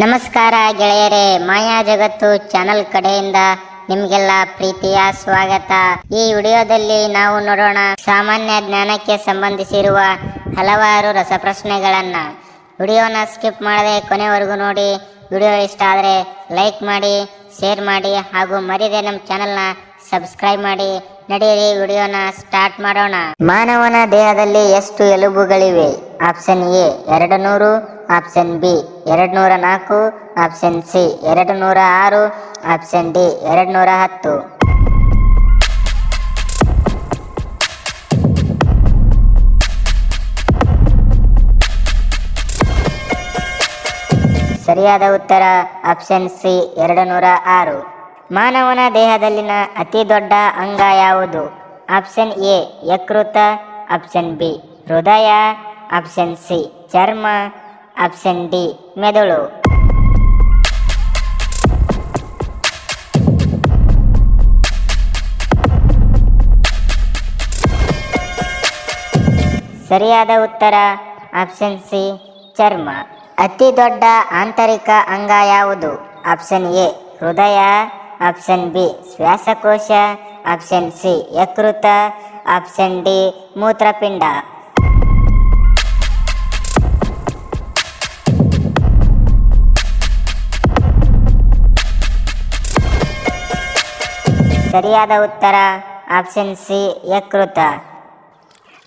ನಮಸ್ಕಾರ ಗೆಳೆಯರೇ, ಮಾಯಾ ಜಗತ್ತು ಚಾನಲ್ ಕಡೆಯಿಂದ ನಿಮಗೆಲ್ಲ ಪ್ರೀತಿಯ ಸ್ವಾಗತ. ಈ ವಿಡಿಯೋದಲ್ಲಿ ನಾವು ನೋಡೋಣ ಸಾಮಾನ್ಯ ಜ್ಞಾನಕ್ಕೆ ಸಂಬಂಧಿಸಿರುವ ಹಲವಾರು ರಸಪ್ರಶ್ನೆಗಳನ್ನ. ವಿಡಿಯೋನ ಸ್ಕಿಪ್ ಮಾಡದೆ ಕೊನೆವರೆಗೂ ನೋಡಿ. ವಿಡಿಯೋ ಇಷ್ಟ ಆದರೆ ಲೈಕ್ ಮಾಡಿ, ಶೇರ್ ಮಾಡಿ ಹಾಗೂ ಮರಿದೆ ನಮ್ಮ ಚಾನಲ್ನ ಸಬ್ಸ್ಕ್ರೈಬ್ ಮಾಡಿ. ನಡೆಯಿರಿ ವಿಡಿಯೋನ ಸ್ಟಾರ್ಟ್ ಮಾಡೋಣ. ಮಾನವನ ದೇಹದಲ್ಲಿ ಎಷ್ಟು ಎಲುಬುಗಳಿವೆ? Option A 200, option B 204, option C 206, option D 210. ಸರಿಯಾದ ಉತ್ತರ ಆಪ್ಷನ್ ಸಿ 206. ಮಾನವನ ದೇಹದಲ್ಲಿನ ಅತಿ ದೊಡ್ಡ ಅಂಗ ಯಾವುದು? ಆಪ್ಷನ್ ಎ ಯಕೃತ, ಆಪ್ಷನ್ ಬಿ ಹೃದಯ, ಆಪ್ಷನ್ ಸಿ ಚರ್ಮ, ಆಪ್ಷನ್ ಡಿ ಮೆದುಳು. ಸರಿಯಾದ ಉತ್ತರ ಆಪ್ಷನ್ ಸಿ ಚರ್ಮ. ಅತಿ ದೊಡ್ಡ ಆಂತರಿಕ ಅಂಗ ಯಾವುದು? ಆಪ್ಷನ್ ಎ ಹೃದಯ, ಆಪ್ಷನ್ ಬಿ ಶ್ವಾಸಕೋಶ, ಆಪ್ಷನ್ ಸಿ ಯಕೃತ, ಆಪ್ಷನ್ ಡಿ ಮೂತ್ರಪಿಂಡ. ಸರಿಯಾದ ಉತ್ತರ ಆಪ್ಷನ್ ಸಿ ಯಕೃತ.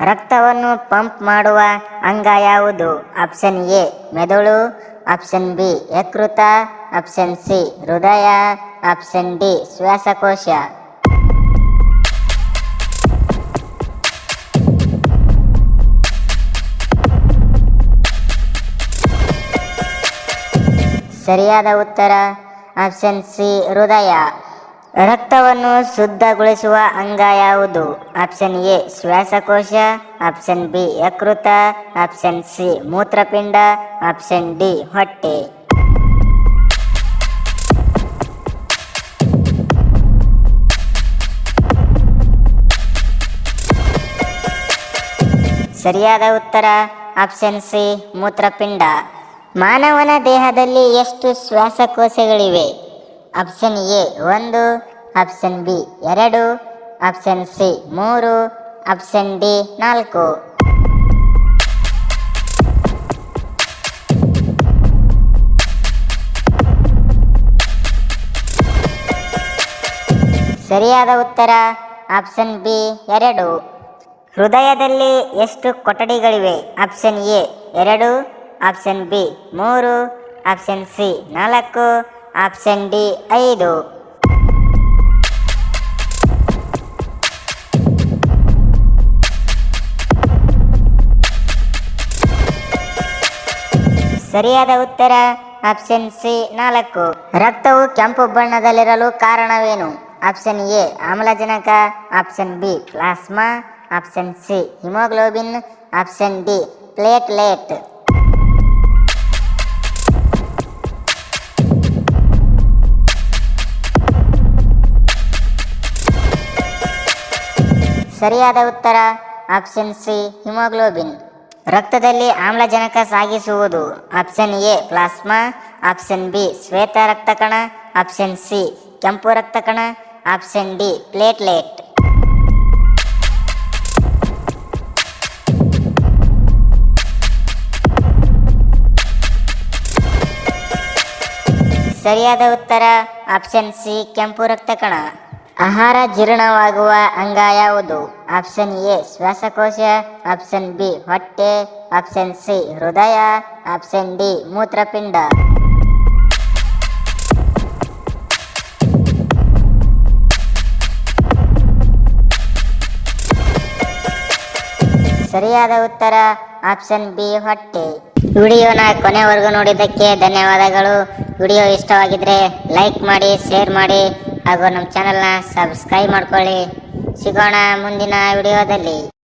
ರಕ್ತವನ್ನು ಪಂಪ್ ಮಾಡುವ ಅಂಗ ಯಾವುದು? ಆಪ್ಷನ್ ಎ ಮೆದುಳು, ಆಪ್ಷನ್ ಬಿ ಯಕೃತ, ಆಪ್ಷನ್ ಸಿ ಹೃದಯ, ಆಪ್ಷನ್ ಡಿ ಶ್ವಾಸಕೋಶ. ಸರಿಯಾದ ಉತ್ತರ ಆಪ್ಷನ್ ಸಿ ಹೃದಯ. ರಕ್ತವನ್ನು ಶುದ್ಧಗೊಳಿಸುವ ಅಂಗ ಯಾವುದು? ಆಪ್ಷನ್ ಎ ಶ್ವಾಸಕೋಶ, ಆಪ್ಷನ್ ಬಿ ಯಕೃತ, ಆಪ್ಷನ್ ಸಿ ಮೂತ್ರಪಿಂಡ, ಆಪ್ಷನ್ ಡಿ ಹೊಟ್ಟೆ. ಸರಿಯಾದ ಉತ್ತರ ಆಪ್ಷನ್ ಸಿ ಮೂತ್ರಪಿಂಡ. ಮಾನವನ ದೇಹದಲ್ಲಿ ಎಷ್ಟು ಶ್ವಾಸಕೋಶಗಳಿವೆ? Option A 1, option B 2, option C 3, option D 4. ಸರಿಯಾದ ಉತ್ತರ ಆಪ್ಷನ್ ಬಿ 2. ಹೃದಯದಲ್ಲಿ ಎಷ್ಟು ಕೊಠಡಿಗಳಿವೆ? Option A 2, option B 3, option C 4, option D 5. ಸರಿಯಾದ ಉತ್ತರ ಆಪ್ಷನ್ ಸಿ 4. ರಕ್ತವು ಕೆಂಪು ಬಣ್ಣದಲ್ಲಿರಲು ಕಾರಣವೇನು? ಆಪ್ಷನ್ ಎ ಆಮ್ಲಜನಕ, option B plasma, option C haemoglobin, option D platelet. ಸರಿಯಾದ ಉತ್ತರ ಆಪ್ಷನ್ ಸಿ ಹಿಮೋಗ್ಲೋಬಿನ್. ರಕ್ತದಲ್ಲಿ ಆಮ್ಲಜನಕ ಸಾಗಿಸುವುದು? Option A plasma, option B ಶ್ವೇತ ರಕ್ತಕಣ, ಆಪ್ಷನ್ ಸಿ ಕೆಂಪು ರಕ್ತಕಣ, ಆಪ್ಷನ್ ಡಿ ಪ್ಲೇಟ್ಲೆಟ್. ಸರಿಯಾದ ಉತ್ತರ ಆಪ್ಷನ್ ಸಿ ಕೆಂಪು ರಕ್ತಕಣ. ಆಹಾರ ಜೀರ್ಣವಾಗುವ ಅಂಗ ಯಾವುದು? ಆಪ್ಷನ್ ಎ ಶ್ವಾಸಕೋಶ, ಆಪ್ಷನ್ ಬಿ ಹೊಟ್ಟೆ, ಆಪ್ಷನ್ ಸಿ ಹೃದಯ, ಆಪ್ಷನ್ ಡಿ ಮೂತ್ರಪಿಂಡ. ಸರಿಯಾದ ಉತ್ತರ ಆಪ್ಷನ್ ಬಿ ಹೊಟ್ಟೆ. ವಿಡಿಯೋನ ಕೊನೆವರೆಗೂ ನೋಡಿದ್ದಕ್ಕೆ ಧನ್ಯವಾದಗಳು. ವಿಡಿಯೋ ಇಷ್ಟವಾಗಿದ್ರೆ ಲೈಕ್ ಮಾಡಿ, ಶೇರ್ ಮಾಡಿ ಹಾಗೂ ನಮ್ಮ ಚಾನಲ್ನ ಸಬ್ಸ್ಕ್ರೈಬ್ ಮಾಡ್ಕೊಳ್ಳಿ. ಸಿಗೋಣ ಮುಂದಿನ ವಿಡಿಯೋದಲ್ಲಿ.